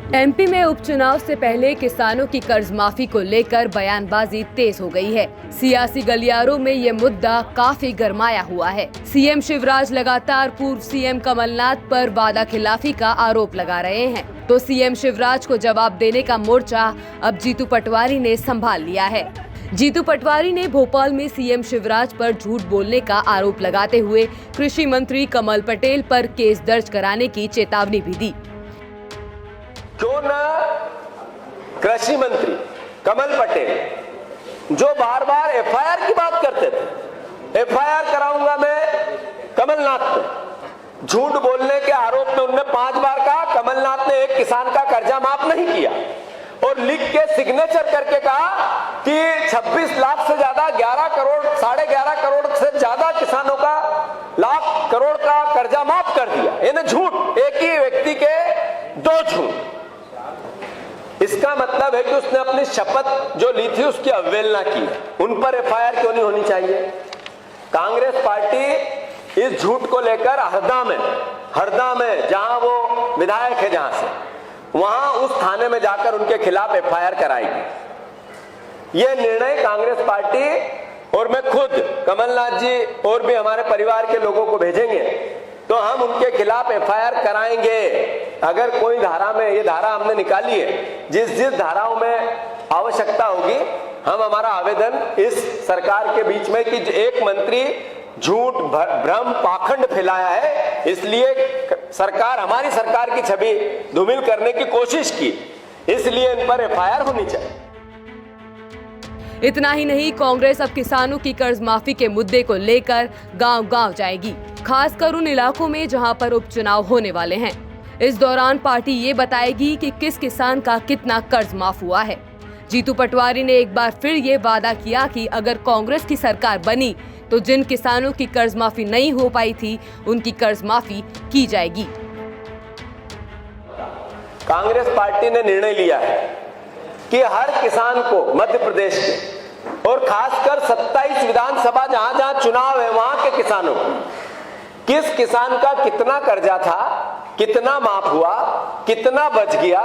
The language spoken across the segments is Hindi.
एमपी में उपचुनाव से पहले किसानों की कर्ज माफी को लेकर बयानबाजी तेज हो गई है। सियासी गलियारों में ये मुद्दा काफी गरमाया हुआ है। सीएम शिवराज लगातार पूर्व सीएम कमलनाथ पर वादा खिलाफी का आरोप लगा रहे हैं, तो सीएम शिवराज को जवाब देने का मोर्चा अब जीतू पटवारी ने संभाल लिया है। जीतू पटवारी ने भोपाल में सीएम शिवराज पर झूठ बोलने का आरोप लगाते हुए कृषि मंत्री कमल पटेल पर केस दर्ज कराने की चेतावनी भी दी। क्यों ना कृषि मंत्री कमल पटेल जो बार बार एफआईआर की बात करते थे, एफआईआर कराऊंगा मैं कमलनाथ पे, झूठ बोलने के आरोप में उनने 5 बार कहा कमलनाथ ने एक किसान का कर्जा माफ नहीं किया और लिख के सिग्नेचर करके कहा कि 26 लाख से ज्यादा 11 करोड़ 11.5 करोड़ से ज्यादा किसानों का लाख करोड़ का कर्जा माफ कर दिया। यानी झूठ, एक ही व्यक्ति के 2 झूठ। इसका मतलब है कि उसने अपनी शपथ जो ली थी उसकी अवहेलना की। उन पर एफआईआर क्यों नहीं होनी चाहिए? कांग्रेस पार्टी इस झूठ को लेकर हरदा में जहां वो विधायक है, जहां से वहां उस थाने में जाकर उनके खिलाफ एफआईआर कराएगी। यह निर्णय कांग्रेस पार्टी और मैं खुद कमलनाथ जी और भी हमारे परिवार के लोगों को भेजेंगे, तो हम उनके खिलाफ एफआईआर कराएंगे। अगर कोई धारा में, ये धारा हमने निकाली है, जिस धाराओं में आवश्यकता होगी, हम हमारा आवेदन इस सरकार के बीच में कि एक मंत्री झूठ, भ्रम, पाखंड फैलाया है, इसलिए सरकार, हमारी सरकार की छवि धूमिल करने की कोशिश की, इसलिए इन पर एफआईआर होनी चाहिए। इतना ही नहीं, कांग्रेस अब किसानों की कर्ज माफी के मुद्दे को लेकर गांव-गांव जाएगी, खासकर उन इलाकों में जहां पर उपचुनाव होने वाले हैं। इस दौरान पार्टी ये बताएगी कि किस किसान का कितना कर्ज माफ हुआ है। जीतू पटवारी ने एक बार फिर ये वादा किया कि अगर कांग्रेस की सरकार बनी तो जिन किसानों की कर्ज माफी नहीं हो पाई थी उनकी कर्ज माफी की जाएगी। कांग्रेस पार्टी ने निर्णय लिया है कि हर किसान को मध्य प्रदेश के और खासकर 27 विधानसभा जहां जहां चुनाव है वहां के किसानों को किस किसान का कितना कर्जा था, कितना माफ हुआ, कितना बच गया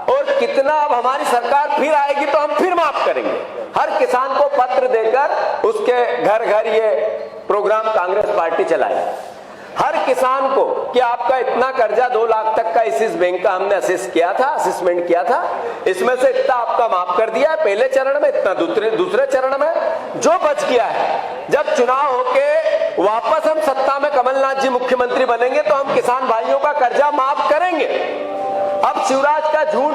और कितना अब हमारी सरकार फिर आएगी तो हम फिर माफ करेंगे, हर किसान को पत्र देकर उसके घर घर ये प्रोग्राम कांग्रेस पार्टी चलाएगी। हर किसान को कि आपका इतना कर्जा 2 लाख तक का इस बैंक का हमने असेसमेंट किया था, इसमें से इतना आपका माफ कर दिया है पहले चरण में, इतना दूसरे चरण में, जो बच गया है जब चुनाव होके वापस हम सत्ता में कमलनाथ जी मुख्यमंत्री बनेंगे तो हम किसान भाइयों का कर्जा माफ करेंगे। अब शिवराज का झूठ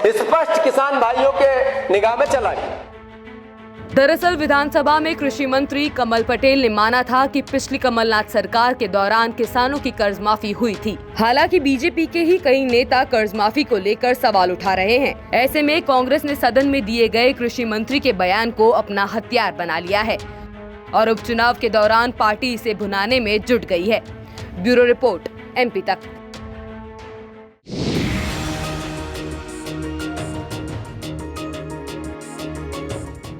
स्पष्ट किसान भाइयों के निगाह में चला गया। दरअसल विधानसभा में कृषि मंत्री कमल पटेल ने माना था कि पिछली कमलनाथ सरकार के दौरान किसानों की कर्ज माफी हुई थी। हालांकि बीजेपी के ही कई नेता कर्ज माफी को लेकर सवाल उठा रहे हैं। ऐसे में कांग्रेस ने सदन में दिए गए कृषि मंत्री के बयान को अपना हथियार बना लिया है और उपचुनाव के दौरान पार्टी इसे भुनाने में जुट गई है। ब्यूरो रिपोर्ट, एमपी तक।